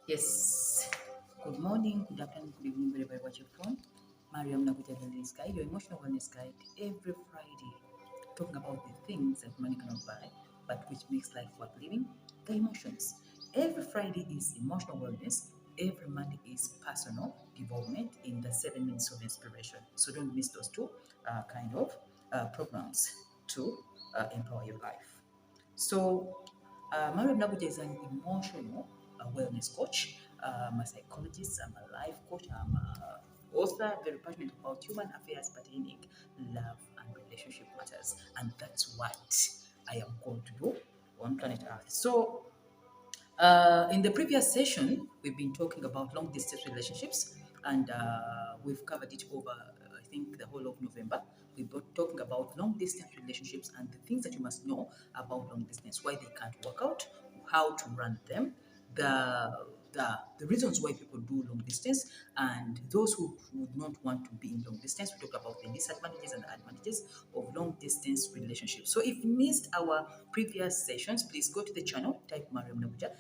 Yes. Good morning, good afternoon, good evening, wherever you watch it from. Mariam Naguja Wellness Guide, your emotional wellness guide, every Friday, talking about the things that money cannot buy, but which makes life worth living, the emotions. Every Friday is emotional wellness. Every Monday is personal development in the 7 minutes of inspiration. So don't miss those two programs to empower your life. So, Mariam Nabuja is an emotional wellness coach. I'm a psychologist, I'm a life coach, I'm a author, very passionate about human affairs pertaining love and relationship matters. And that's what I am going to do on planet Earth. So, in the previous session, we've been talking about long distance relationships, and we've covered it over, I think, the whole of November. We've been talking about long distance relationships and the things that you must know about long distance, why they can't work out, how to run them, the the reasons why people do long distance, and those who would not want to be in long distance. We talk about the disadvantages and the advantages of long distance relationships. So if you missed our previous sessions, please go to the channel, type Mariam Nabuja,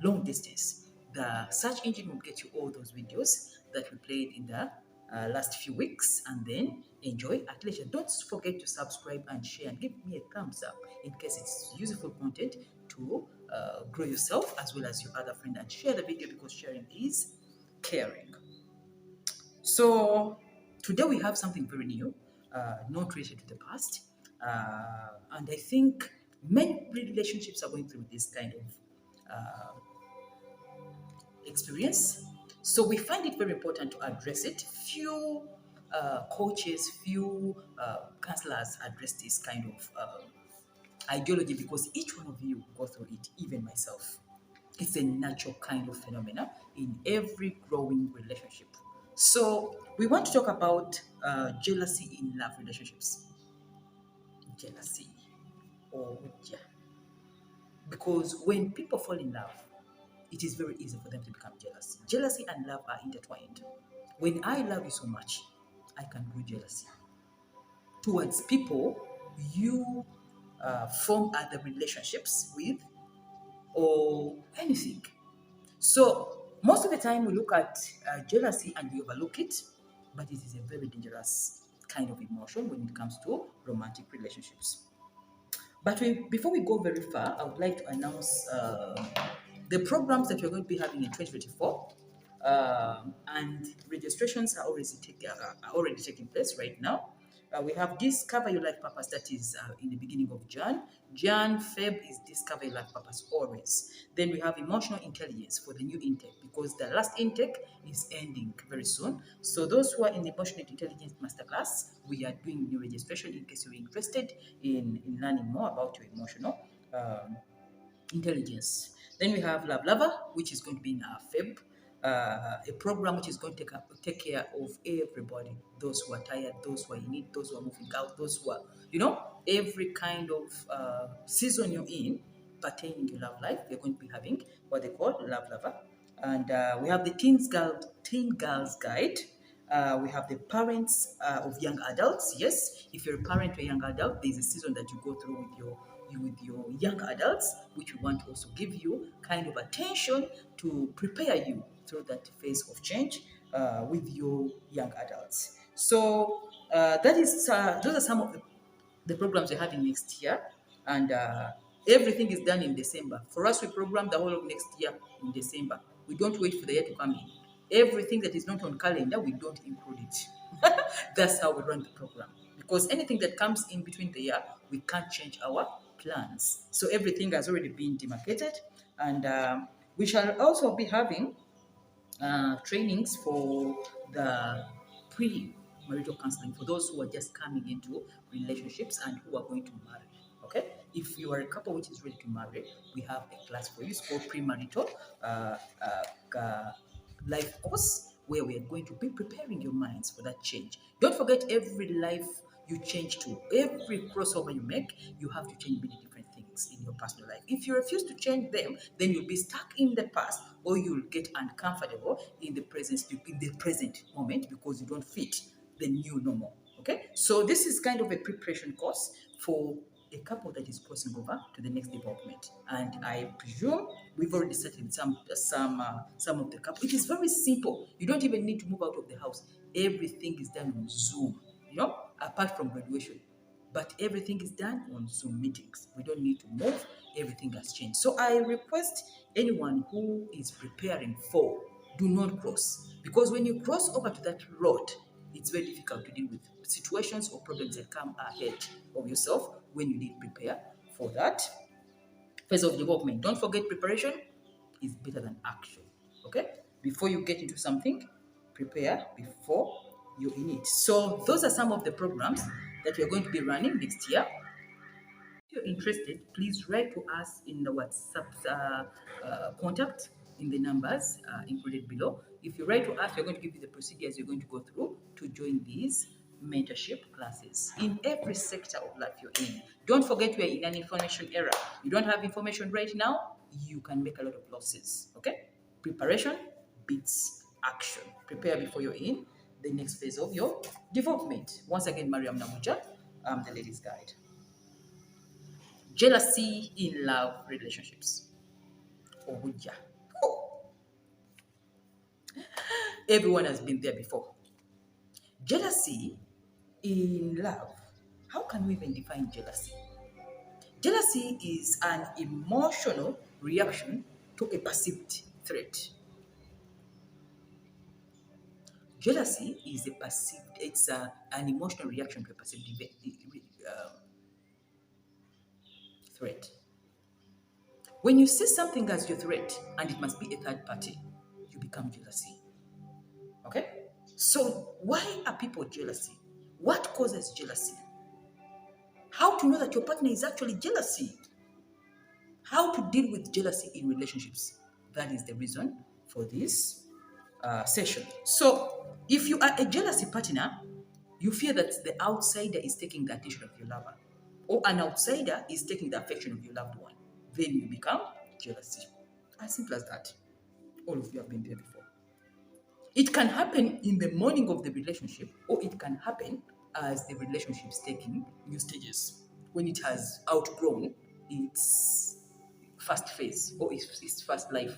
long distance. The search engine will get you all those videos that we played in the last few weeks, and then enjoy at leisure. Don't forget to subscribe and share and give me a thumbs up in case it's useful content to grow yourself as well as your other friend, and share the video because sharing is caring. So today we have something very new, not related to the past, and I think many relationships are going through this kind of uh, experience. So we find it very important to address it. Few coaches, few counselors address this kind of ideology because each one of you go through it, even myself. It's a natural kind of phenomena in every growing relationship. So we want to talk about jealousy in love relationships. Jealousy, or yeah, because when people fall in love, it is very easy for them to become jealous. Jealousy and love are intertwined. When I love you so much, I can grow jealousy towards people you form other relationships with or anything. So most of the time we look at jealousy and we overlook it, but it is a very dangerous kind of emotion when it comes to romantic relationships. But before we go very far, I would like to announce the programs that we're going to be having in 2024. And registrations are already taking place right now. We have Discover Your Life Purpose, that is in the beginning of Jan. Feb is Discover Your Life Purpose always. Then we have Emotional Intelligence for the new intake because the last intake is ending very soon. So those who are in the Emotional Intelligence Masterclass, we are doing new registration in case you're interested in learning more about your emotional um, intelligence. Then we have Love Lover, which is going to be in our Feb, a program which is going to take care of everybody, those who are tired, those who are in need, those who are moving out, those who are, every kind of season you're in pertaining to love life. We're going to be having what they call Love Lover. And we have the Teen Girls Guide. We have the parents of young adults. Yes, if you're a parent or a young adult, there's a season that you go through with your young adults, which we want to also give you kind of attention to prepare you through that phase of change with your young adults. So those are some of the programs we're having next year, and everything is done in December. For us, we program the whole of next year in December. We don't wait for the year to come in. Everything that is not on calendar, we don't include it. That's how we run the program. Because anything that comes in between the year, we can't change our plans. So everything has already been demarcated, and we shall also be having trainings for the pre-marital counseling for those who are just coming into relationships and who are going to marry. Okay, if you are a couple which is ready to marry, we have a class for you. It's called pre-marital life course where we are going to be preparing your minds for that change. Don't forget, every life you change to, every crossover you make, you have to change many different things in your personal life. If you refuse to change them, then you'll be stuck in the past, or you'll get uncomfortable in the present moment because you don't fit the new normal. Okay, so this is kind of a preparation course for a couple that is crossing over to the next development. And I presume we've already started some of the couple. It is very simple. You don't even need to move out of the house. Everything is done on Zoom, apart from graduation. But everything is done on Zoom meetings. We don't need to move. Everything has changed. So I request anyone who is preparing for, do not cross. Because when you cross over to that road, it's very difficult to deal with situations or problems that come ahead of yourself when you did prepare for that phase of development. Don't forget, preparation is better than action. Okay? Before you get into something, prepare before you're in it. So those are some of the programs that we're going to be running next year. If you're interested, please write to us in the WhatsApp contact in the numbers included below. If you write to us, we're going to give you the procedures you're going to go through to join these mentorship classes in every sector of life you're in. Don't forget, we're in an information era. You don't have information right now, you can make a lot of losses. Okay? Preparation beats action. Prepare before you're in the next phase of your development. Once again, Mariam Namuja, I'm the ladies' guide. Jealousy in love relationships. Obuja. Oh, everyone has been there before. Jealousy in love. How can we even define jealousy? Jealousy is an emotional reaction to a perceived threat. Jealousy is an emotional reaction to a perceived threat. When you see something as your threat and it must be a third party, you become jealousy. Okay? So why are people jealousy? What causes jealousy? How to know that your partner is actually jealousy? How to deal with jealousy in relationships? That is the reason for this session. So if you are a jealousy partner, you fear that the outsider is taking the attention of your lover, or an outsider is taking the affection of your loved one. Then you become jealousy. As simple as that. All of you have been there before. It can happen in the morning of the relationship, or it can happen as the relationship is taking new stages, when it has outgrown its first phase or its first life.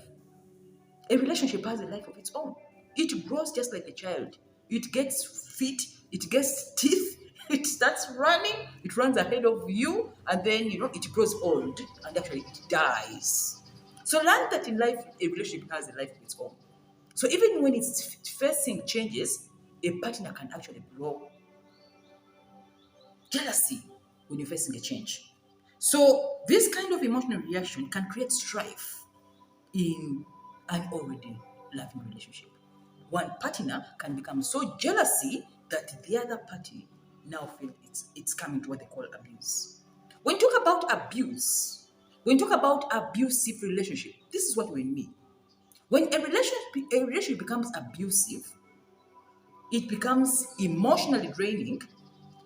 A relationship has a life of its own. It grows just like a child. It gets feet, it gets teeth, it starts running, it runs ahead of you, and then it grows old and actually it dies. So learn that in life, a relationship has a life of its own. So even when it's facing changes, a partner can actually grow. Jealousy when you're facing a change. So this kind of emotional reaction can create strife in an already loving relationship. One partner can become so jealousy that the other party now feels it's coming to what they call abuse. When you talk about abuse, when you talk about abusive relationship, this is what we mean. When a relationship becomes abusive, it becomes emotionally draining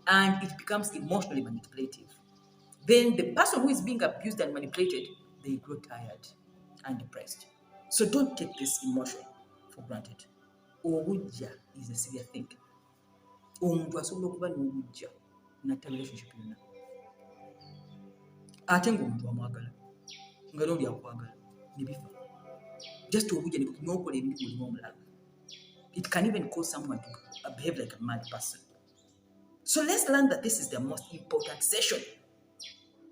and it becomes emotionally manipulative. Then the person who is being abused and manipulated, they grow tired and depressed. So don't take this emotion for granted. Obujja is a serious thing. Omuntu asobola okuba n'obujja natta relationship yonna. Ate ng'omuntu amwagala nga n'oli akwagala ne bifa. Just obujja n'okola ebintu buli omulala. It can even cause someone to behave like a mad person. So let's learn that this is the most important session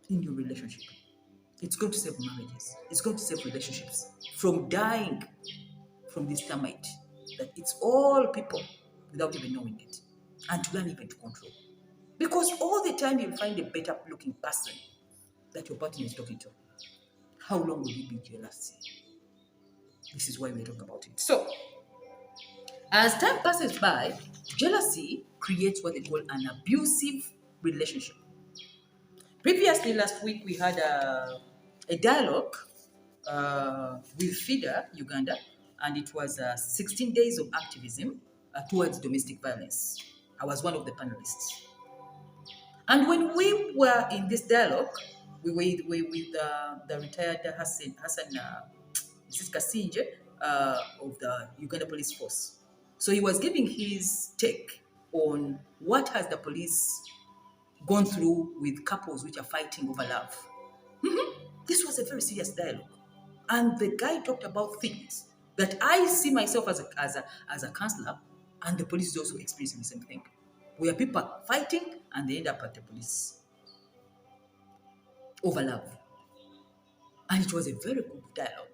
in your relationship. It's going to save marriages. It's going to save relationships from dying from this termite. That it's all people without even knowing it. And to learn even to control. Because all the time you'll find a better looking person that your partner is talking to. How long will you be jealous? This is why we're talking about it. So, as time passes by, jealousy creates what they call an abusive relationship. Previously, last week, we had a dialogue with FIDA, Uganda, and it was 16 days of activism towards domestic violence. I was one of the panelists. And when we were in this dialogue, we were with the retired Hassan Kasinje of the Uganda Police Force. So he was giving his take on what has the police gone through with couples which are fighting over love. This was a very serious dialogue. And the guy talked about things that I see myself as a counselor, and the police is also experiencing the same thing. Where people are fighting and they end up at the police over love. And it was a very good dialogue.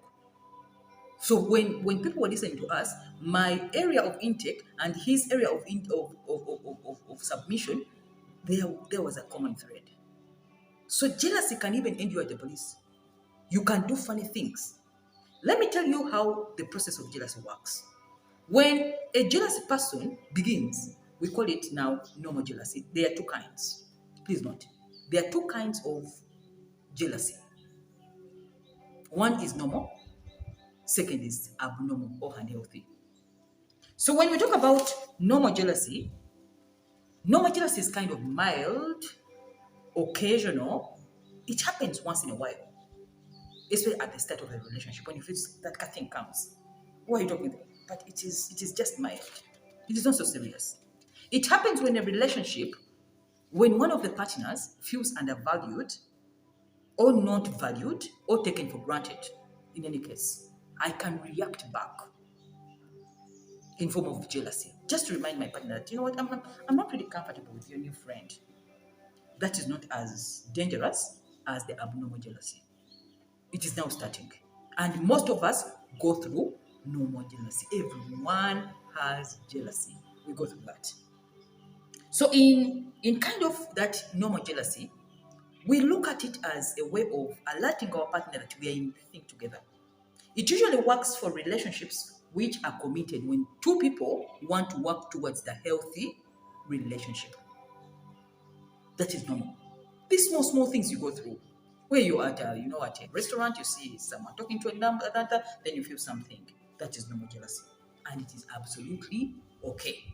So when people were listening to us, my area of intake and his area of submission, there was a common thread. So jealousy can even end you at the police. You can do funny things. Let me tell you how the process of jealousy works. When a jealous person begins, we call it now normal jealousy. There are two kinds. Please note. There are two kinds of jealousy. One is normal, second is abnormal or unhealthy. So when we talk about normal jealousy is kind of mild, occasional. It happens once in a while, especially at the start of a relationship when you feel that thing comes. What are you talking about? But it is just mild. It is not so serious. It happens when a relationship, when one of the partners feels undervalued or not valued or taken for granted. In any case, I can react back in form of jealousy, just to remind my partner that, you know what, I'm not really comfortable with your new friend. That is not as dangerous as the abnormal jealousy. It is now starting. And most of us go through normal jealousy. Everyone has jealousy. We go through that. So in kind of that normal jealousy, we look at it as a way of alerting our partner that we are in the thing together. It usually works for relationships which are committed when two people want to work towards the healthy relationship. That is normal. These small things you go through, where you are at a restaurant, you see someone talking to another, then you feel something. That is normal jealousy, and it is absolutely okay.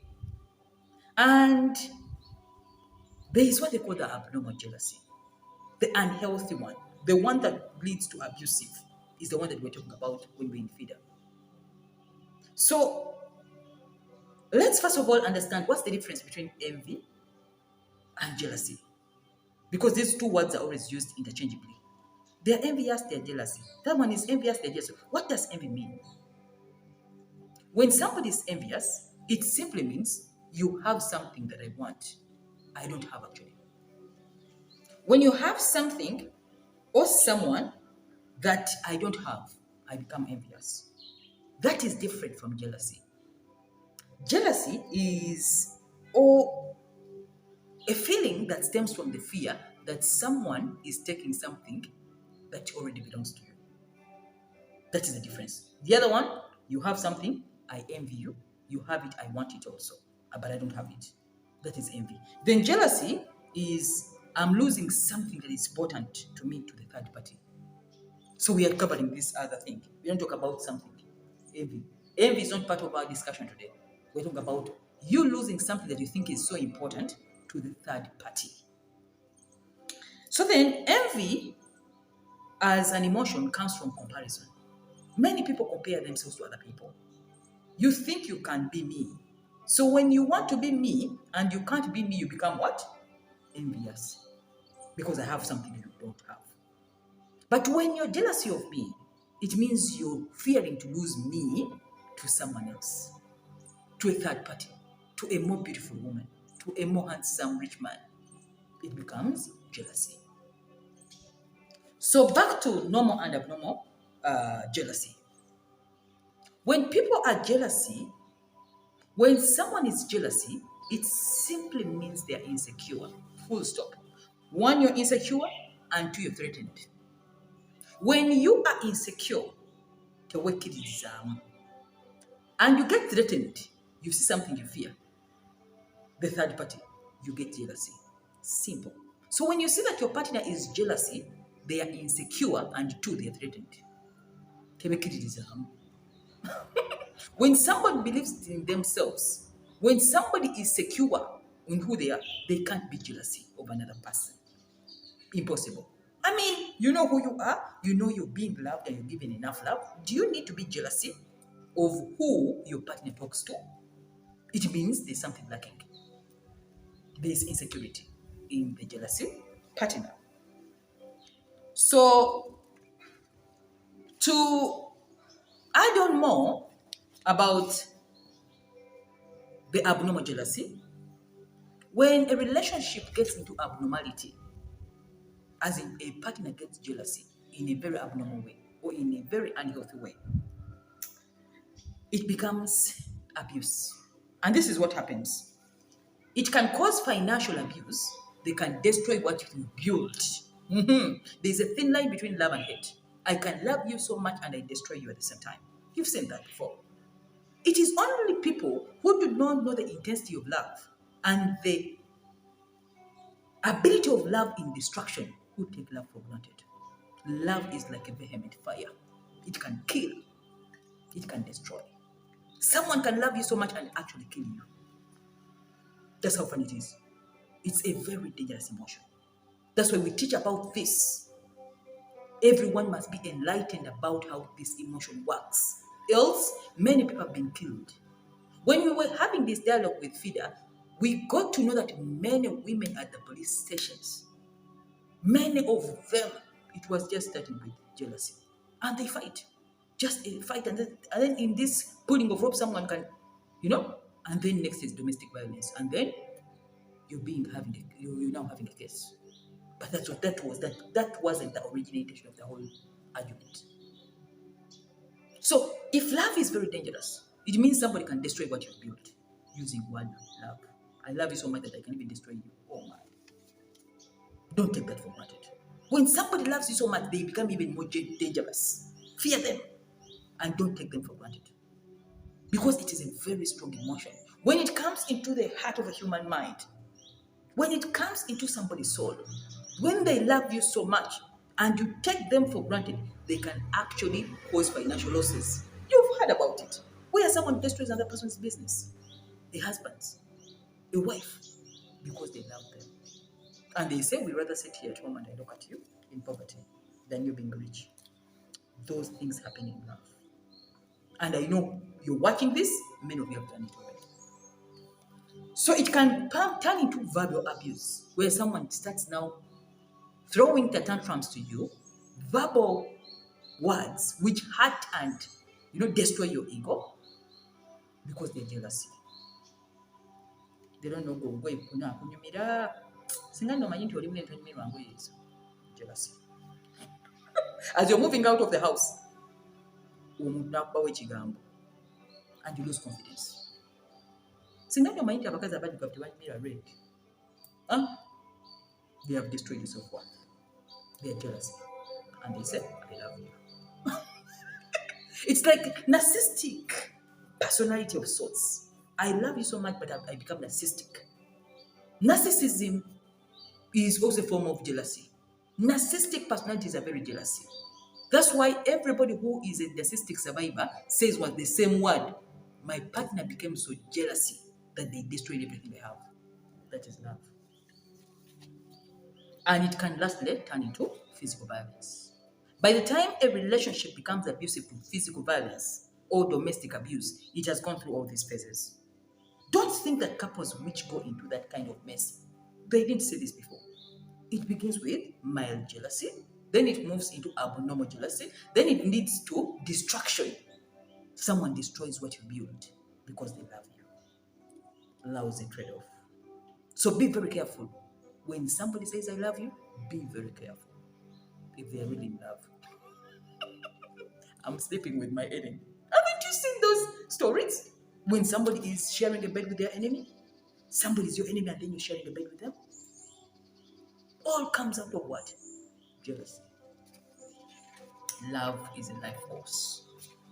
And there is what they call the abnormal jealousy, the unhealthy one, the one that leads to abusive, is the one that we're talking about when we're in feeder. So let's first of all understand what's the difference between envy and jealousy, because these two words are always used interchangeably. They're envious, they're jealousy. That one is envious, they're jealous. What does envy mean? When somebody is envious, it simply means you have something that I want. I don't have actually. When you have something or someone that I don't have, I become envious. That is different from jealousy. Jealousy is a feeling that stems from the fear that someone is taking something that already belongs to you. That is the difference. The other one, you have something, I envy you. You have it, I want it also, but I don't have it. That is envy. Then jealousy is I'm losing something that is important to me, to the third party. So we are covering this other thing. We don't talk about something. Envy. Envy is not part of our discussion today. We're talking about you losing something that you think is so important to the third party. So then envy as an emotion comes from comparison. Many people compare themselves to other people. You think you can be me. So when you want to be me and you can't be me, you become what? Envious. Because I have something you don't have. But when you're jealous of me, it means you're fearing to lose me to someone else, to a third party, to a more beautiful woman, to a more handsome rich man. It becomes jealousy. So back to normal and abnormal jealousy. When people are jealousy, when someone is jealousy, it simply means they're insecure. Full stop. One, you're insecure, and two, you're threatened. When you are insecure, and you get threatened, you see something you fear, the third party, you get jealousy. Simple. So when you see that your partner is jealousy, they are insecure, and two, they are threatened. When somebody believes in themselves, when somebody is secure in who they are, they can't be jealousy of another person. Impossible. I mean, you know who you are, you know you're being loved and you're given enough love. Do you need to be jealousy of who your partner talks to? It means there's something lacking. There's insecurity. in the jealousy partner. So, to add on more about the abnormal jealousy, when a relationship gets into abnormality, as in a partner gets jealousy in a very abnormal way or in a very unhealthy way, it becomes abuse. And this is what happens. It can cause financial abuse. They can destroy what you built. There's a thin line between love and hate. I can love you so much and I destroy you at the same time. You've seen that before. It is only people who do not know the intensity of love and the ability of love in destruction who take love for granted. Love is like a vehement fire. It can kill. It can destroy. Someone can love you so much and actually kill you. That's how funny it is. It's a very dangerous emotion. That's why we teach about this. Everyone must be enlightened about how this emotion works. Else, many people have been killed. When we were having this dialogue with FIDA, we got to know that many women at the police stations, many of them, it was just starting with jealousy. And they fight. Just a fight. And then in this pulling of rope, someone can, and then next is domestic violence. And then you're now having a case. But that's what that was. That wasn't the origination of the whole argument. So if love is very dangerous, it means somebody can destroy what you've built using one love. I love you so much that I can even destroy you. Oh my. Don't take that for granted. When somebody loves you so much, they become even more dangerous. Fear them and don't take them for granted. Because it is a very strong emotion. When it comes into the heart of a human mind, when it comes into somebody's soul, when they love you so much and you take them for granted, they can actually cause financial losses. You've heard about it. Where someone destroys another person's business, a husband, a wife, because they love them. And they say, we'd rather sit here at home and I look at you in poverty than you being rich. Those things happen in love. And I know you're watching this, many of you have done it already. So it can turn into verbal abuse, where someone starts now throwing the tantrums to you, verbal words which hurt and destroy your ego because they're jealousy. They don't know go kunyumira singa ndo manyi nti oli mune ntonyumirwa ngoyezo. Jealousy. As you're moving out of the house, omuntu nakubawo ekigambo and you lose confidence. Singa ndo manyi nti abakazi abaddugavu tebanyumira red. They have destroyed your self-worth. They are jealous. And they say, I love you. It's like narcissistic personality of sorts. I love you so much, but I become narcissistic. Narcissism is also a form of jealousy. Narcissistic personalities are very jealousy. That's why everybody who is a narcissistic survivor says what the same word. My partner became so jealousy that they destroyed everything they have. That is love. And it can lastly turn into physical violence. By the time a relationship becomes abusive to physical violence or domestic abuse, it has gone through all these phases. Don't think that couples which go into that kind of mess, they didn't say this before. It begins with mild jealousy, then it moves into abnormal jealousy, then it leads to destruction. Someone destroys what you build because they love you. Love is a trade-off. So be very careful. When somebody says, I love you, be very careful. If they are really in love. I'm sleeping with my enemy. Haven't you seen those stories? When somebody is sharing a bed with their enemy, somebody is your enemy and then you're sharing a bed with them. All comes out of what? Jealousy. Love is a life force.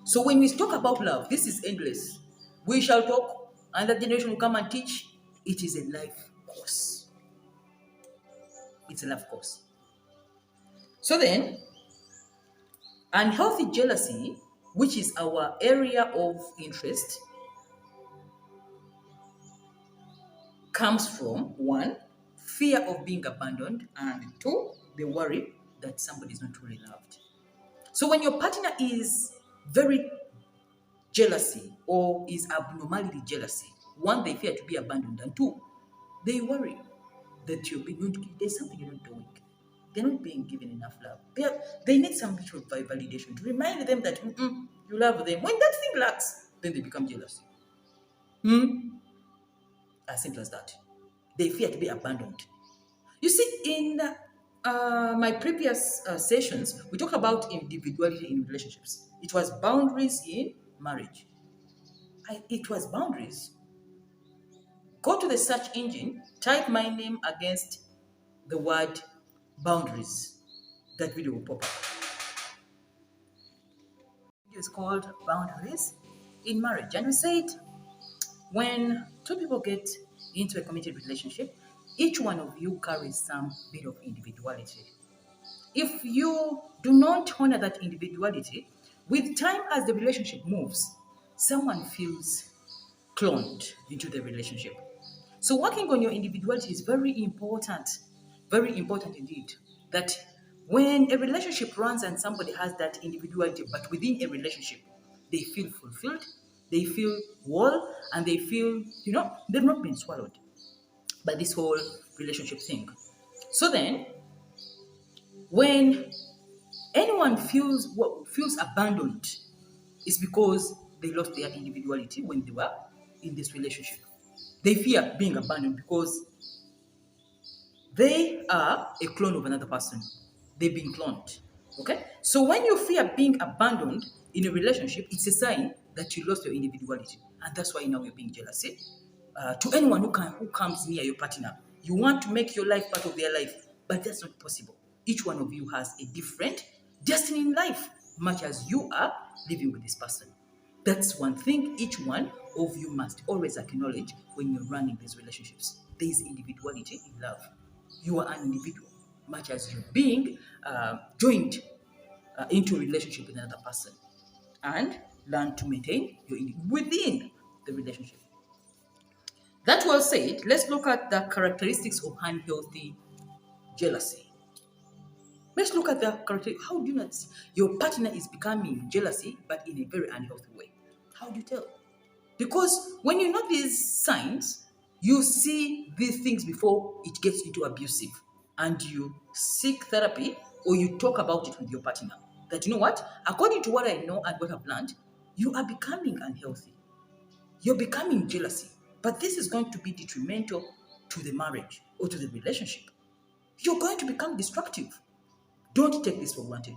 So when we talk about love, this is endless. We shall talk, another generation will come and teach. It is a life course. It's a life course. So then, unhealthy jealousy, which is our area of interest, comes from 1, fear of being abandoned, and 2, the worry that somebody is not truly loved. So when your partner is very jealousy or is abnormality jealousy, 1, they fear to be abandoned, and 2, they worry. that there's something you're not doing. They're not being given enough love. They need some mutual validation to remind them that you love them. When that thing lacks, then they become jealous. As simple as that. They fear to be abandoned. You see, in my previous sessions, we talked about individuality in relationships. It was boundaries in marriage. It was boundaries. Go to the search engine, type my name against the word boundaries. That video will pop up. It's called Boundaries in Marriage. And we said when two people get into a committed relationship, each one of you carries some bit of individuality. If you do not honor that individuality, with time as the relationship moves, someone feels cloned into the relationship. So working on your individuality is very important indeed. That when a relationship runs and somebody has that individuality, but within a relationship, they feel fulfilled, they feel whole, and they feel, they've not been swallowed by this whole relationship thing. So then, when anyone feels abandoned, it's because they lost their individuality when they were in this relationship. They fear being abandoned because they are a clone of another person. They've been cloned. Okay? So when you fear being abandoned in a relationship, it's a sign that you lost your individuality. And that's why now you're being jealous. To anyone who comes near your partner, you want to make your life part of their life, but that's not possible. Each one of you has a different destiny in life, much as you are living with this person. That's one thing each one of you must always acknowledge when you're running these relationships. There is individuality in love. You are an individual, much as you're being joined into a relationship with another person. And learn to maintain your within the relationship. That was said, let's look at the characteristics of unhealthy jealousy. Let's look at the characteristics. How do you not see your partner is becoming jealousy, but in a very unhealthy way? How do you tell? Because when you know these signs, you see these things before it gets into abusive, and you seek therapy or you talk about it with your partner. That you know what? According to what I know and what I've learned, you are becoming unhealthy. You're becoming jealousy. But this is going to be detrimental to the marriage or to the relationship. You're going to become destructive. Don't take this for granted.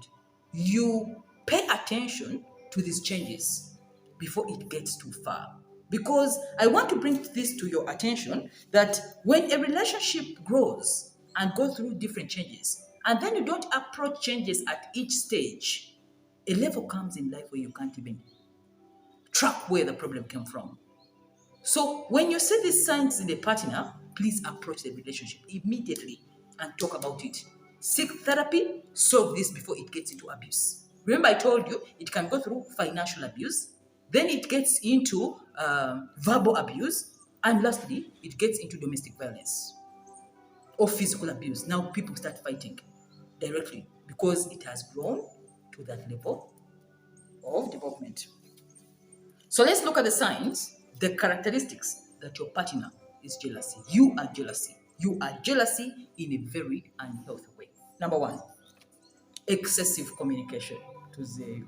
You pay attention to these changes before it gets too far. Because I want to bring this to your attention that when a relationship grows and goes through different changes, and then you don't approach changes at each stage, a level comes in life where you can't even track where the problem came from. So when you see these signs in a partner, please approach the relationship immediately and talk about it. Seek therapy, solve this before it gets into abuse. Remember I told you it can go through financial abuse, then it gets into verbal abuse, and lastly, it gets into domestic violence or physical abuse. Now people start fighting directly because it has grown to that level of development. So let's look at the signs, the characteristics that your partner is jealousy. You are jealousy. You are jealousy in a very unhealthy way. Number one, excessive communication. To say,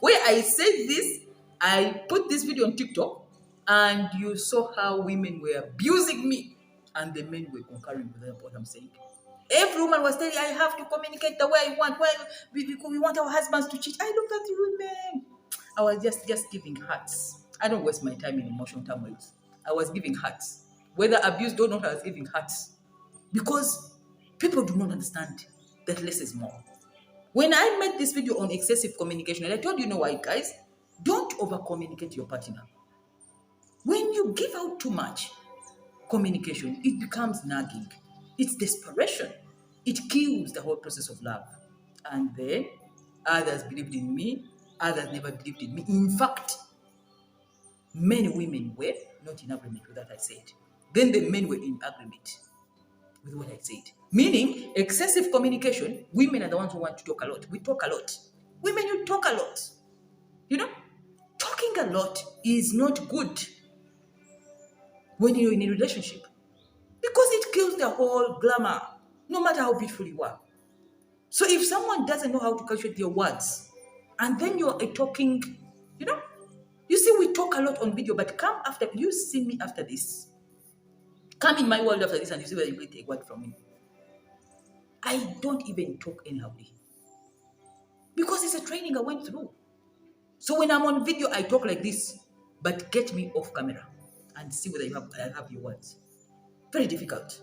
where I said this, I put this video on TikTok, and you saw how women were abusing me, and the men were concurring with them what I'm saying. Every woman was saying, I have to communicate the way I want. Well, we want our husbands to cheat. I looked at the women. I was just giving hearts. I don't waste my time in emotional turmoil. I was giving hearts. Whether abused or not, I was giving hearts. Because people do not understand that less is more. When I made this video on excessive communication, and I told you know why, guys, don't over-communicate your partner. When you give out too much communication, it becomes nagging. It's desperation. It kills the whole process of love. And then others believed in me, others never believed in me. In fact, many women were not in agreement with what I said. Then the men were in agreement with what I said. Meaning, excessive communication, women are the ones who want to talk a lot. We talk a lot. Women, you talk a lot. Talking a lot is not good when you're in a relationship because it the whole glamour, no matter how beautiful you are. So if someone doesn't know how to calculate your words, and then you're talking, you know, you see, we talk a lot on video, but you see me after this. Come in my world after this, and you see whether you will take word from me. I don't even talk anyhow, because it's a training I went through. So when I'm on video, I talk like this, but get me off camera and see whether I have your words. Very difficult.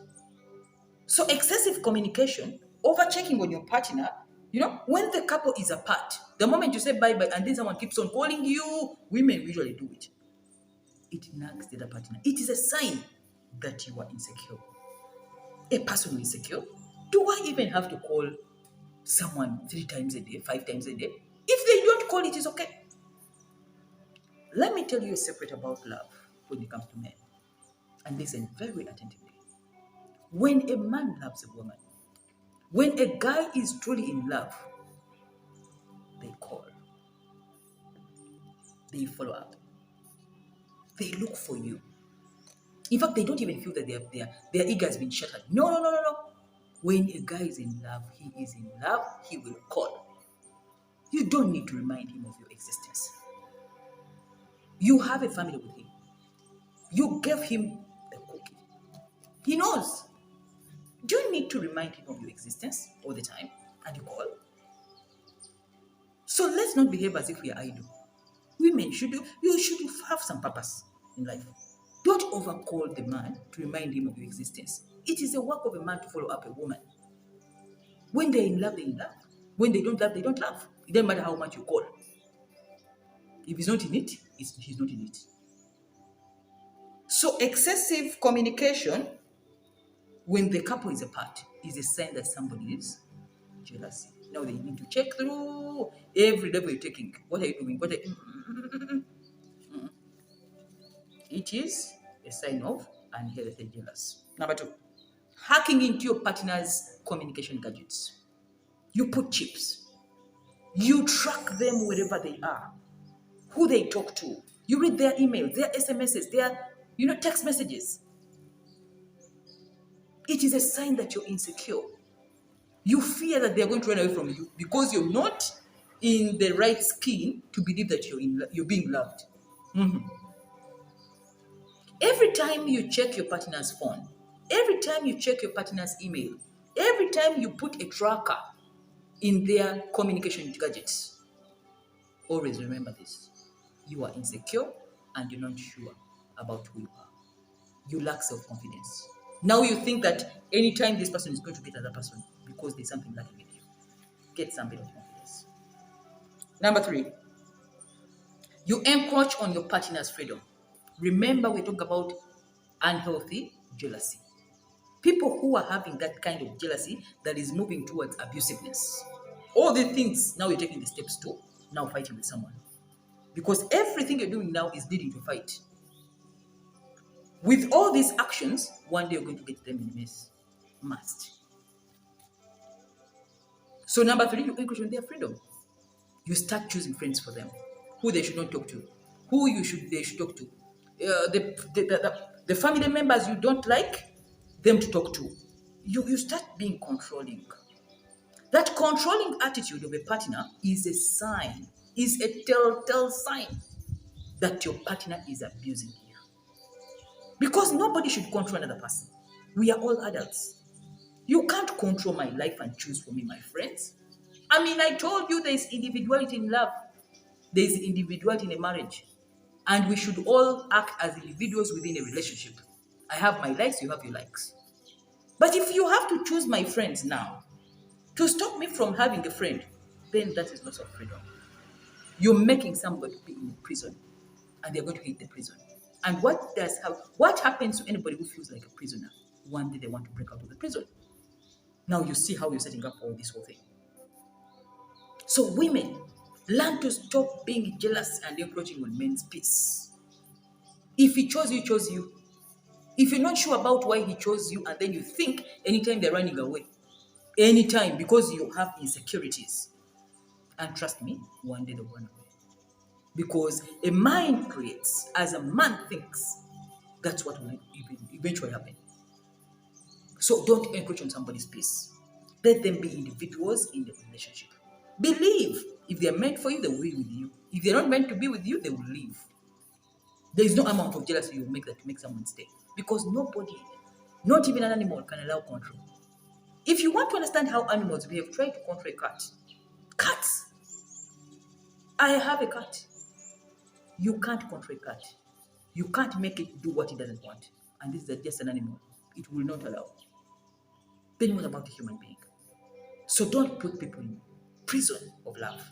So excessive communication, over checking on your partner, when the couple is apart, the moment you say bye-bye and then someone keeps on calling you, women usually do it. It nags the other partner. It is a sign that you are insecure. A person who is insecure, do I even have to call someone 3 times a day, 5 times a day? If they don't call, it is okay. Let me tell you a secret about love when it comes to men. And listen very attentively. When a man loves a woman, when a guy is truly in love, they call. They follow up. They look for you. In fact, they don't even feel that their ego has been shattered. No. When a guy is in love, he will call. You don't need to remind him of your existence. You have a family with him. You gave him a cookie. He knows. Do you need to remind him of your existence all the time? And you call? So let's not behave as if we are idle. Women should have some purpose in life. Don't overcall the man to remind him of your existence. It is the work of a man to follow up a woman. When they're in love, they're in love. When they don't love, they don't love. It doesn't matter how much you call. If he's not in it, he's not in it. So excessive communication when the couple is apart is a sign that somebody is jealousy. Now they need to check through every level you're taking. What are you doing? It is a sign of inherited jealousy. Number 2, hacking into your partner's communication gadgets. You put chips. You track them wherever they are, who they talk to. You read their emails, their SMSs, their text messages. It is a sign that you're insecure. You fear that they're going to run away from you because you're not in the right skin to believe that you're being loved. Every time you check your partner's phone, every time you check your partner's email, every time you put a tracker in their communication gadgets, always remember this. You are insecure and you're not sure about who you are. You lack self-confidence. Now you think that anytime this person is going to get another person because there's something lacking with you. Get some bit of confidence. Number 3, you encroach on your partner's freedom. Remember, we talk about unhealthy jealousy. People who are having that kind of jealousy that is moving towards abusiveness. All the things now you're taking the steps to, now fighting with someone. Because everything you're doing now is leading to fight. With all these actions, one day you're going to get them in a mess. Must. So number 3, you encroach on their freedom. You start choosing friends for them, who they should not talk to, who they should talk to. The family members you don't like them to talk to. You start being controlling. That controlling attitude of a partner is a sign, is a telltale sign that your partner is abusing you. Because nobody should control another person. We are all adults. You can't control my life and choose for me, my friends. I told you there's individuality in love. There's individuality in a marriage. And we should all act as individuals within a relationship. I have my likes, you have your likes. But if you have to choose my friends now to stop me from having a friend, then that is loss of freedom. You're making somebody be in prison, and they're going to hate the prison. And what happens to anybody who feels like a prisoner? One day they want to break out of the prison. Now you see how you're setting up all this whole thing. So women, learn to stop being jealous and encroaching on men's peace. If he chose you, he chose you. If you're not sure about why he chose you, and then you think anytime they're running away, anytime, because you have insecurities, and trust me, one day they'll run away. Because a mind creates, as a man thinks, that's what will eventually happen. So don't encroach on somebody's peace. Let them be individuals in the relationship. Believe if they are meant for you, they will be with you. If they're not meant to be with you, they will leave. There is no amount of jealousy you make that to make someone stay. Because nobody, not even an animal, can allow control. If you want to understand how animals behave, try to control a cat. Cats. I have a cat. You can't control a cat. You can't make it do what it doesn't want. And this is just an animal. It will not allow. Then what about a human being? So don't put people in prison of love.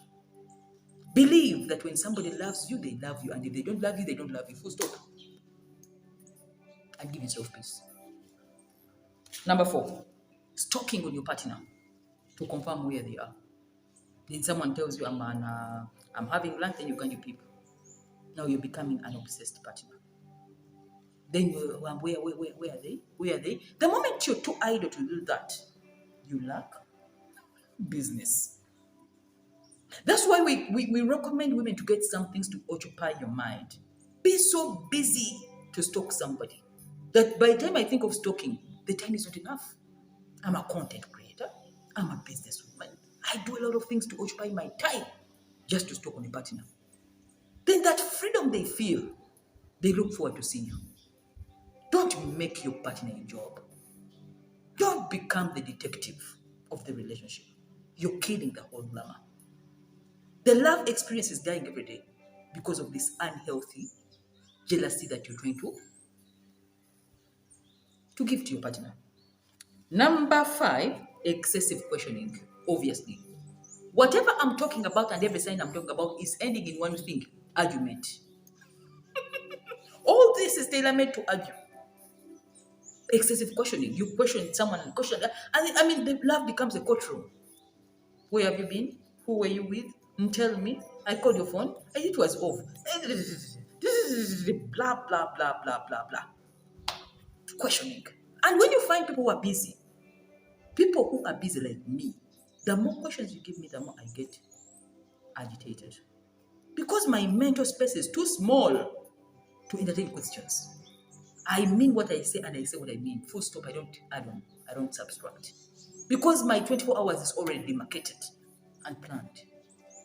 Believe that when somebody loves you, they love you. And if they don't love you, they don't love you. Full stop. And give yourself peace. Number 4, stalking on your partner to confirm where they are. Then someone tells you, I'm having lunch, then you can't people. Now you're becoming an obsessed partner. Then where are they? Where are they? The moment you're too idle to do that, you lack business. That's why we recommend women to get some things to occupy your mind. Be so busy to stalk somebody that by the time I think of stalking, the time is not enough. I'm a content creator. I'm a businesswoman. I do a lot of things to occupy my time just to stalk on a partner. Then that freedom they feel, they look forward to seeing you. Don't make your partner a job. Don't become the detective of the relationship. You're killing the whole glamour. The love experience is dying every day because of this unhealthy jealousy that you're trying to give to your partner. Number 5, excessive questioning. Obviously, whatever I'm talking about and every sign I'm talking about is ending in one thing: argument. All this is tailor-made to argue. Excessive questioning. You question someone and question that. And I mean, the love becomes a courtroom. Where have you been? Who were you with? Tell me. I called your phone. And it was off. Blah, blah, blah, blah, blah, blah. Questioning. And when you find people who are busy like me, the more questions you give me, the more I get agitated. Because my mental space is too small to entertain questions. I mean what I say and I say what I mean. Full stop. I don't subtract. Because my 24 hours is already demarcated and planned.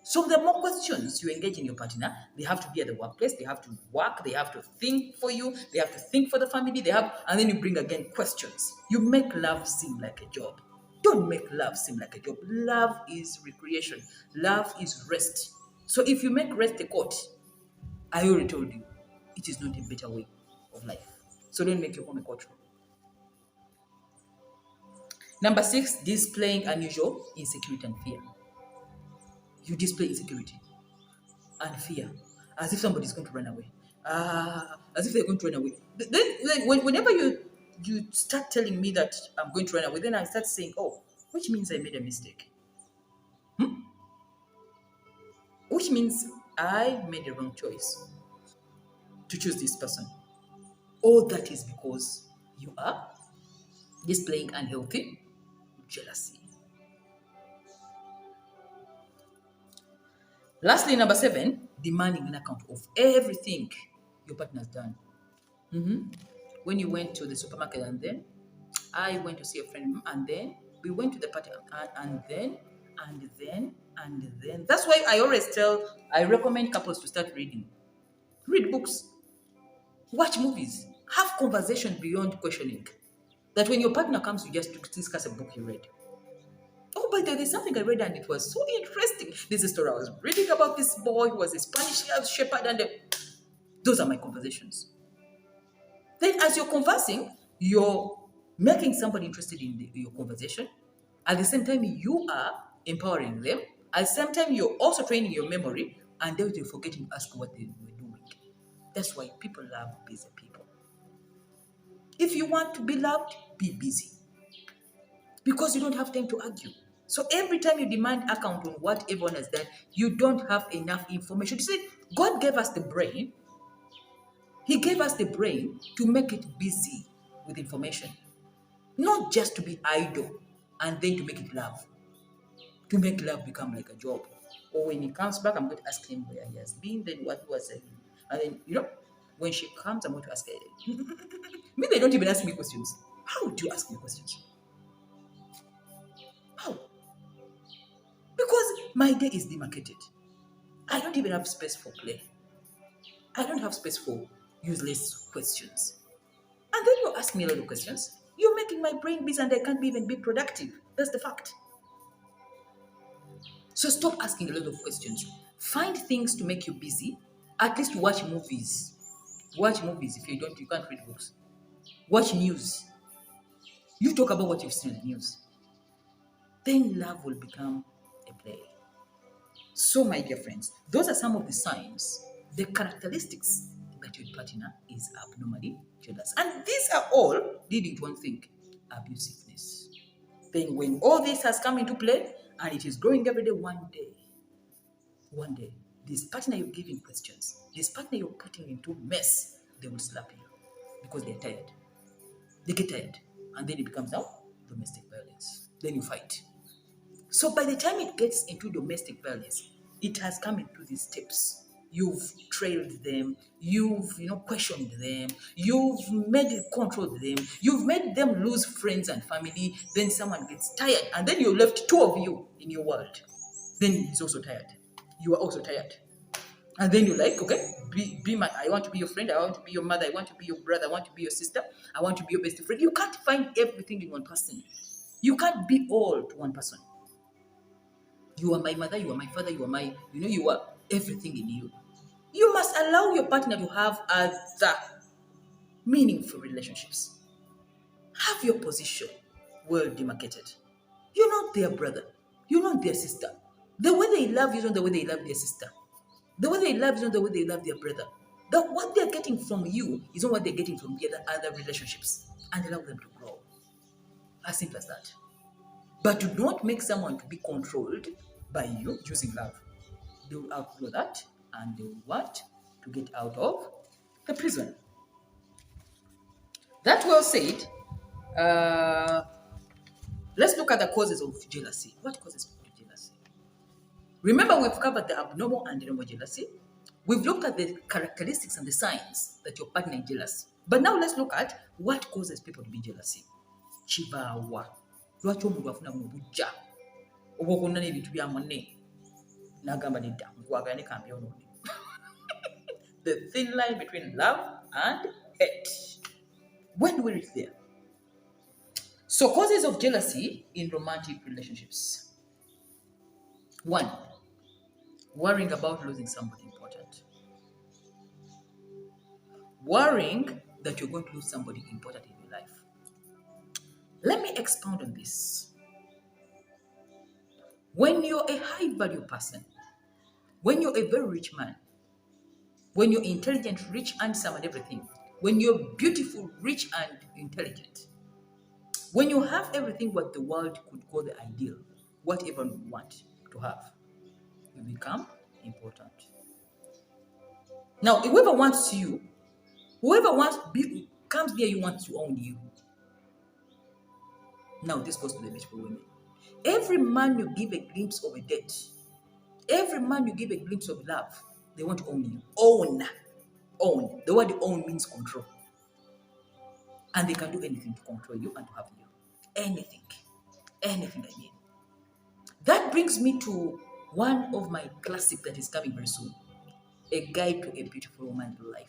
So the more questions you engage in your partner, they have to be at the workplace, they have to work, they have to think for you, they have to think for the family, and then you bring again questions. You make love seem like a job. Don't make love seem like a job. Love is recreation. Love is rest. So if you make rest a court, I already told you, it is not a better way of life. So don't make your home a courtroom. Number 6, displaying unusual insecurity and fear. You display insecurity and fear as if somebody is going to run away. As if they're going to run away. Then whenever you start telling me that I'm going to run away, then I start saying, oh, which means I made a mistake. Which means I made a wrong choice to choose this person. All that is because you are displaying unhealthy jealousy. Lastly, number 7, demanding an account of everything your partner has done. When you went to the supermarket and then I went to see a friend and then we went to the party and then. That's why I recommend couples to start reading. Read books. Watch movies. Have conversation beyond questioning. That when your partner comes, you just discuss a book you read. Oh, but there's something I read and it was so interesting. This is a story I was reading about this boy who was a Spanish shepherd and those are my conversations. Then as you're conversing, you're making somebody interested in your conversation. At the same time, you are empowering them. At the same time, you're also training your memory and then you're forgetting to ask what they were doing. That's why people love busy people. If you want to be loved, be busy. Because you don't have time to argue. So every time you demand account on what everyone has done, you don't have enough information. You see, God gave us the brain. He gave us the brain to make it busy with information. Not just to be idle and then to make it love. To make love become like a job. Or when he comes back, I'm going to ask him where he has been, then what he was saying. And then, when she comes, I'm going to ask her. Me, they don't even ask me questions. How would you ask me questions? How? Because my day is demarcated. I don't even have space for play. I don't have space for useless questions. And then you ask me a lot of questions. You're making my brain busy and I can't even be productive. That's the fact. So stop asking a lot of questions. Find things to make you busy. At least watch movies. Watch movies. If you can't read books. Watch news. You talk about what you've seen in the news. Then love will become a play. So, my dear friends, those are some of the signs, the characteristics that your partner is abnormally jealous. And these are all leading to one thing, abusiveness. Then, when all this has come into play and it is growing every day, one day, this partner you're giving questions, this partner you're putting into mess, they will slap you because they're tired. They get tired. And then it becomes now domestic violence. Then you fight. So by the time it gets into domestic violence, it has come into these steps. You've trailed them, you've questioned them, you've made it control them, you've made them lose friends and family, then someone gets tired, and then you're left two of you in your world. Then he's also tired. You are also tired. And then you're like, okay, be my, I want to be your friend, I want to be your mother, I want to be your brother, I want to be your sister, I want to be your best friend. You can't find everything in one person. You can't be all to one person. You are my mother, you are my father, you are my, you are everything in you. You must allow your partner to have other meaningful relationships. Have your position well demarcated. You're not their brother. You're not their sister. The way they love you is not the way they love their sister. The way they love you is not the way they love their brother. What they're getting from you is not what they're getting from the other relationships. And allow them to grow. As simple as that. But do not make someone to be controlled by you using love. They will outgrow that and they will want to get out of the prison. That well said. Let's look at the causes of jealousy. What causes jealousy? Remember, we've covered the abnormal and the normal jealousy. We've looked at the characteristics and the signs that your partner is jealous. But now let's look at what causes people to be jealousy. Chibawa. Lwaki omuntu afuna mu bujja obw'okonna n'ebintu bya munne n'agamba nedda nkwagala ne kambyonoone. The thin line between love and hate. When do we reach there? So, causes of jealousy in romantic relationships. 1. Worrying about losing somebody important. Worrying that you're going to lose somebody important in your life. Let me expound on this. When you're a high value person, when you're a very rich man, when you're intelligent, rich, handsome, and everything, when you're beautiful, rich, and intelligent, when you have everything what the world could call the ideal, what everyone would want to have, you become important. Now, whoever wants you, comes near you wants to own you. Now, this goes to the beautiful women. Every man you give a glimpse of a date, every man you give a glimpse of love, they want to own you. Own. The word own means control. And they can do anything to control you and to have you. Anything. Anything, I mean. That brings me to one of my classics that is coming very soon. A Guide to a Beautiful Woman's Life.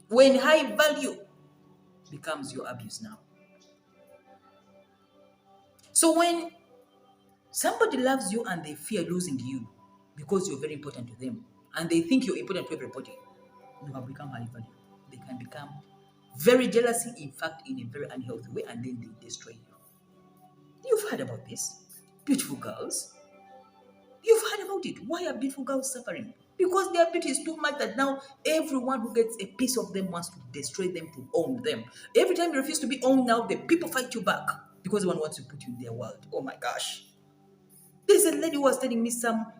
When high value becomes your abuse now. So when somebody loves you and they fear losing you because you're very important to them, and they think you're important to everybody, you have become high value. They can become very jealousy, in fact, in a very unhealthy way, and then they destroy you. You've heard about this. Beautiful girls. You've heard about it. Why are beautiful girls suffering? Because their beauty is too much that now everyone who gets a piece of them wants to destroy them, to own them. Every time you refuse to be owned now, the people fight you back because everyone wants to put you in their world. Oh my gosh. There's a lady who was telling me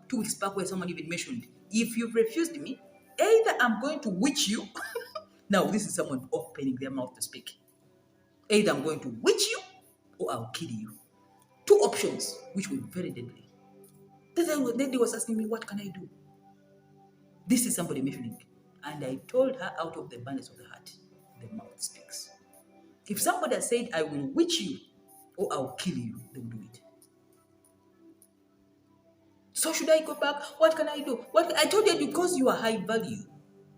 2 weeks back where someone even mentioned, if you've refused me, either I'm going to witch you. Now, this is someone opening their mouth to speak. Either I'm going to witch you or I'll kill you. 2 options, which were very deadly. The lady was asking me, what can I do? This is somebody mentioning. And I told her, out of the abundance of the heart, the mouth speaks. If somebody has said, I will witch you or I'll kill you, they will do it. So should I go back? What can I do? What I told you, because you are high value,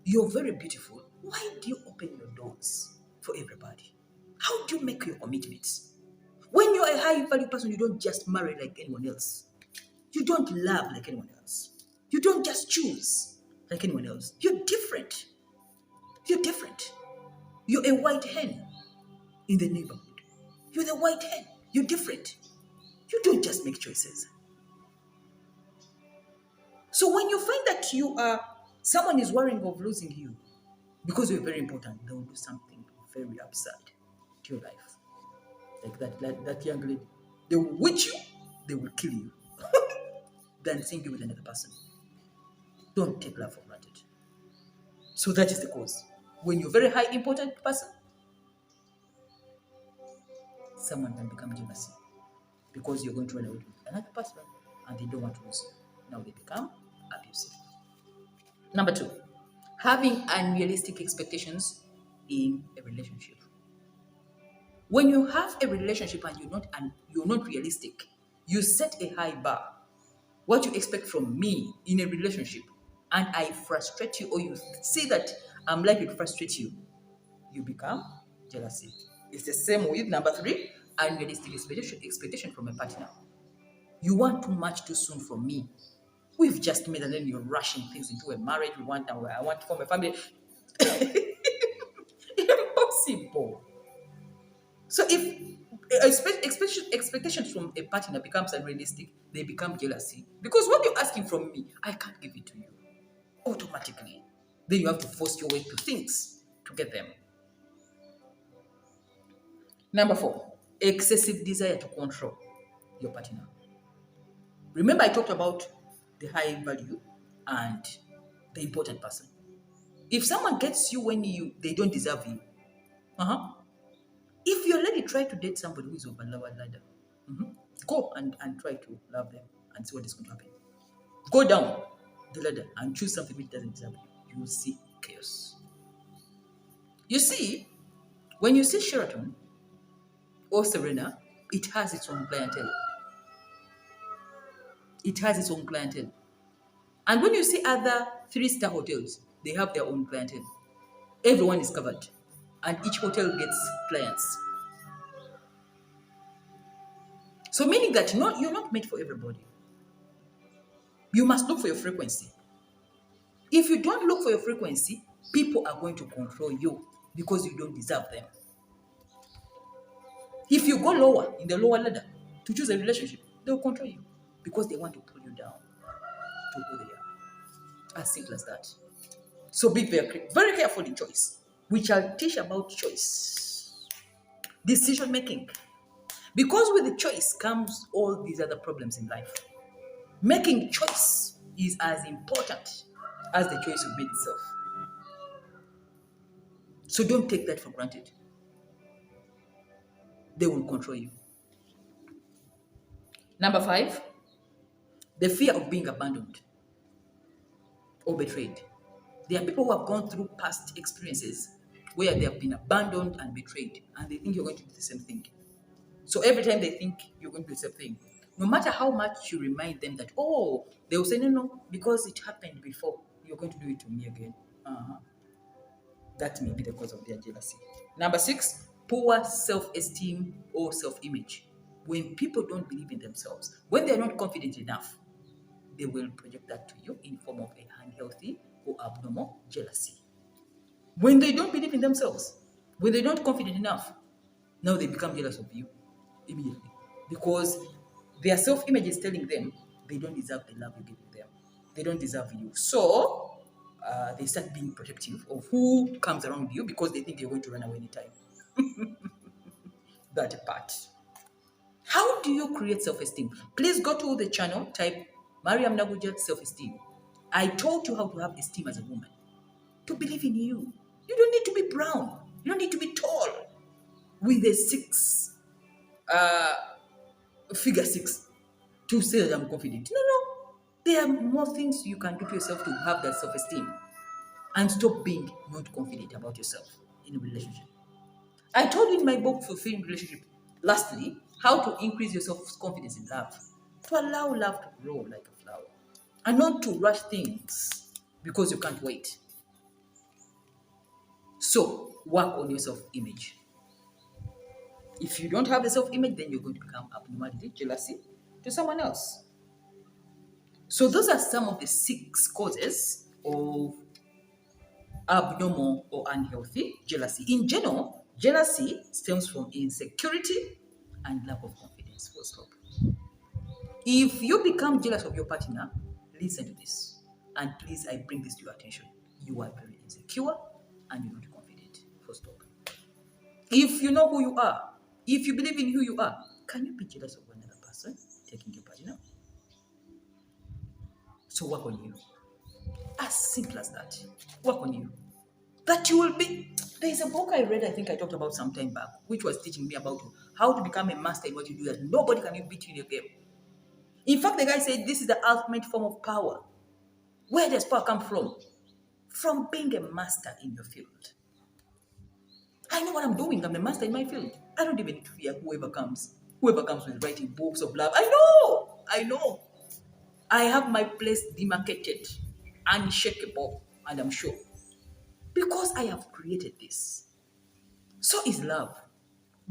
you're very beautiful. Why do you open your doors for everybody? How do you make your commitments? When you're a high value person, you don't just marry like anyone else. You don't love like anyone else. You don't just choose like anyone else. You're different. You're different. You're a white hen in the neighborhood. You're the white hen. You're different. You don't just make choices. So when you find that someone is worrying of losing you because you're very important, they will do something very absurd to your life. Like that young lady. They will witch you, they will kill you, than seeing you with another person. Don't take love for granted. So that is the cause. When you're a very high important person, someone can become jealous because you're going to run away with another person and they don't want to lose you. Now they become abusive. Number 2, having unrealistic expectations in a relationship. When you have a relationship and you're not realistic, you set a high bar. What you expect from me in a relationship, and I frustrate you, or you see that I'm likely to frustrate you, you become jealousy. It's the same with number 3, unrealistic expectation from a partner. You want too much too soon from me. We've just met and then you're rushing things into a marriage. I want to form a family. Impossible. So if expectations from a partner becomes unrealistic, they become jealousy. Because what you're asking from me, I can't give it to you automatically. Then you have to force your way to things to get them. Number 4, excessive desire to control your partner. Remember I talked about the high value and the important person. If someone gets you when they don't deserve you, if you already try to date somebody who is of a lower ladder, go and try to love them and see what is going to happen. Go down the ladder and choose something which doesn't deserve you. You will see chaos. You see, when you see Sheraton or Serena, it has its own clientele. It has its own clientele. And when you see other 3-star hotels, they have their own clientele. Everyone is covered. And each hotel gets clients. So meaning that you're not made for everybody. You must look for your frequency. If you don't look for your frequency, people are going to control you because you don't deserve them. If you go lower, in the lower ladder, to choose a relationship, they'll control you because they want to pull you down to who they are. As simple as that. So be very careful in choice. We shall teach about choice. Decision making. Because with the choice comes all these other problems in life. Making choice is as important as the choice you made itself. So don't take that for granted. They will control you. Number 5, the fear of being abandoned or betrayed. There are people who have gone through past experiences where they have been abandoned and betrayed, and they think you're going to do the same thing. So every time they think you're going to do the same thing, no matter how much you remind them that, they will say, no, because it happened before, you're going to do it to me again. That may be the cause of their jealousy. Number 6, poor self-esteem or self-image. When people don't believe in themselves, when they're not confident enough, they will project that to you in form of a unhealthy or abnormal jealousy. When they don't believe in themselves, when they're not confident enough, now they become jealous of you immediately because their self-image is telling them they don't deserve the love you give them. They don't deserve you. So they start being protective of who comes around you because they think you're going to run away anytime. That part. How do you create self-esteem? Please go to the channel, type Mariam Naguja self-esteem. I taught you how to have esteem as a woman. To believe in you. You don't need to be brown. You don't need to be tall with a figure 6 to say that I'm confident. No. There are more things you can do to yourself to have that self-esteem and stop being not confident about yourself in a relationship. I told you in my book, Fulfilling Relationship, lastly, how to increase your self-confidence in love. To allow love to grow like a flower. And not to rush things because you can't wait. So, work on your self-image. If you don't have a self-image, then you're going to become abnormality, jealousy to someone else. So those are some of the 6 causes of abnormal or unhealthy jealousy. In general, jealousy stems from insecurity and lack of confidence. Full stop. If you become jealous of your partner, listen to this. And please, I bring this to your attention. You are very insecure and you're not confident. Full stop. If you know who you are, if you believe in who you are, can you be jealous of another person taking your partner? So work on you. As simple as that. Work on you. That you will be. There is a book I read, I think I talked about some time back, which was teaching me about how to become a master in what you do that nobody can beat you in a game. In fact, the guy said this is the ultimate form of power. Where does power come from? From being a master in your field. I know what I'm doing. I'm a master in my field. I don't even need to fear whoever comes. Whoever comes with writing books of love. I know. I know. I have my place demarcated, unshakable, and I'm sure. Because I have created this. So is love.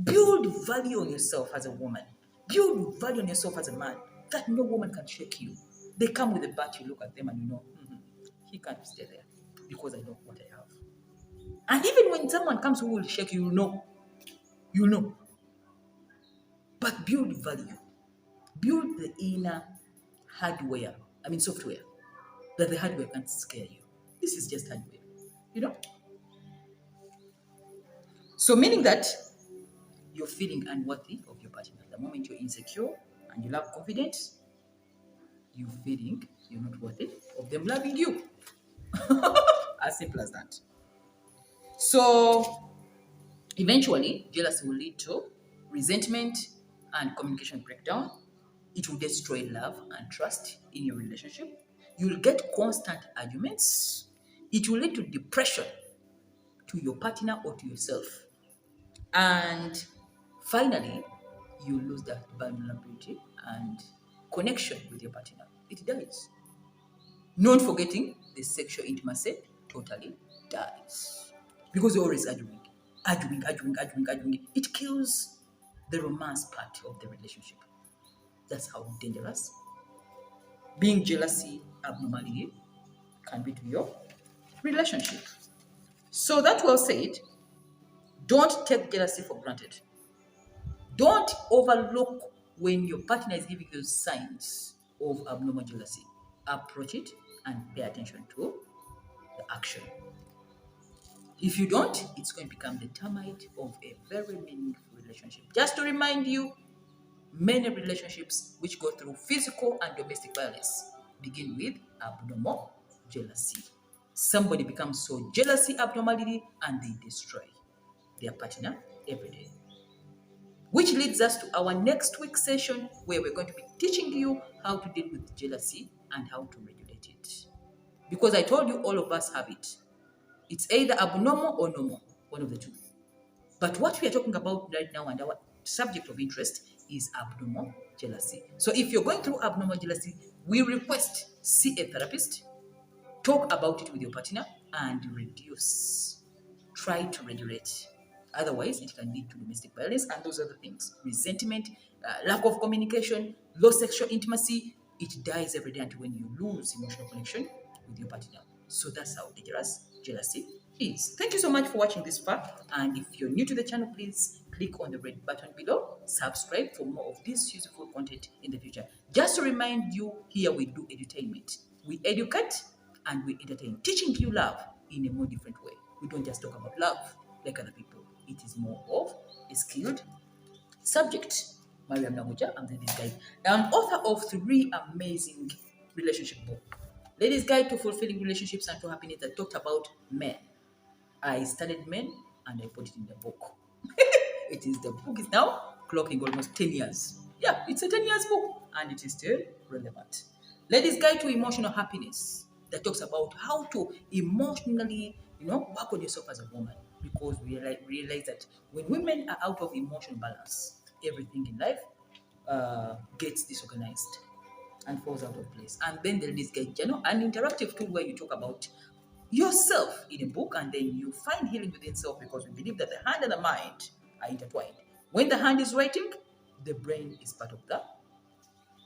Build value on yourself as a woman. Build value on yourself as a man. That no woman can shake you. They come with a bat, you look at them and you know, he can't stay there because I know what I have. And even when someone comes who will shake you, you know. But build value. Build the inner software, that the hardware can't scare you. This is just hardware, you know? So meaning that you're feeling unworthy of your partner. The moment you're insecure and you lack confidence, you're feeling you're not worthy of them loving you. As simple as that. So eventually, jealousy will lead to resentment and communication breakdown. It will destroy love and trust in your relationship. You'll get constant arguments. It will lead to depression to your partner or to yourself. And finally, you lose that vulnerability and connection with your partner. It dies. Not forgetting the sexual intimacy totally dies. Because you're always arguing. It kills the romance part of the relationship. That's how dangerous being jealousy abnormality can be to your relationship. So that well said, don't take jealousy for granted. Don't overlook when your partner is giving you signs of abnormal jealousy. Approach it and pay attention to the action. If you don't, it's going to become the termite of a very meaningful relationship. Just to remind you, many relationships which go through physical and domestic violence begin with abnormal jealousy. Somebody becomes so jealousy abnormality and they destroy their partner every day. Which leads us to our next week session where we're going to be teaching you how to deal with jealousy and how to regulate it. Because I told you all of us have it. It's either abnormal or normal, one of the two. But what we are talking about right now and our subject of interest is abnormal jealousy. So if you're going through abnormal jealousy, we request see a therapist, talk about it with your partner, and reduce. Try to regulate. Otherwise, it can lead to domestic violence and those other things. Resentment, lack of communication, low sexual intimacy. It dies every day until when you lose emotional connection with your partner. So that's how dangerous jealousy is. Thank you so much for watching this far. And if you're new to the channel, please click on the red button below. Subscribe for more of this useful content in the future. Just to remind you, here we do edutainment. We educate and we entertain, teaching you love in a more different way. We don't just talk about love like other people. It is more of a skilled subject. Mariam, I'm the ladies guide. I'm an author of 3 amazing relationship books. Ladies Guide to Fulfilling Relationships and to Happiness that talked about men. I studied men and I put it in the book. The book is now clocking almost 10 years. Yeah, it's a 10 years book and it is still relevant. Ladies Guide to Emotional Happiness that talks about how to emotionally, work on yourself as a woman. because we realize that when women are out of emotional balance, everything in life gets disorganized and falls out of place. And then there is Guide Journal, an interactive tool where you talk about yourself in a book, and then you find healing within self, because we believe that the hand and the mind are intertwined. When the hand is writing, the brain is part of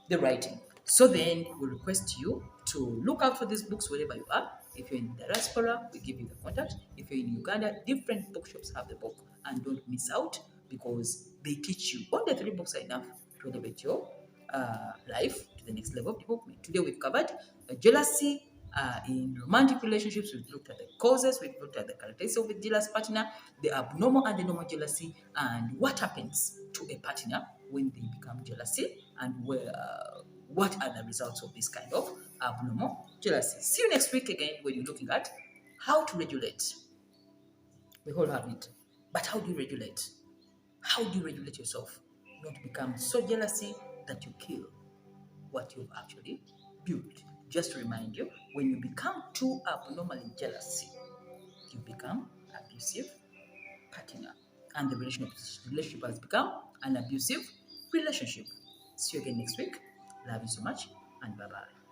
the writing. So then we request you to look out for these books wherever you are. If you're in diaspora, we give you the contact. If you're in Uganda, different bookshops have the book, and don't miss out, because they teach you. Only three books are enough to elevate your life to the next level of development. Today we've covered jealousy in romantic relationships. We've looked at the causes, we've looked at the characteristics of a jealous partner, the abnormal and the normal jealousy, and what happens to a partner when they become jealousy, and what are the results of this kind of abnormal jealousy. See you next week again, when you're looking at how to regulate. We all have it. But how do you regulate? How do you regulate yourself? Not to become so jealousy that you kill what you've actually built. Just to remind you, when you become too abnormally jealous, you become abusive partner. And the relationship has become an abusive relationship. See you again next week. Love you so much, and bye-bye.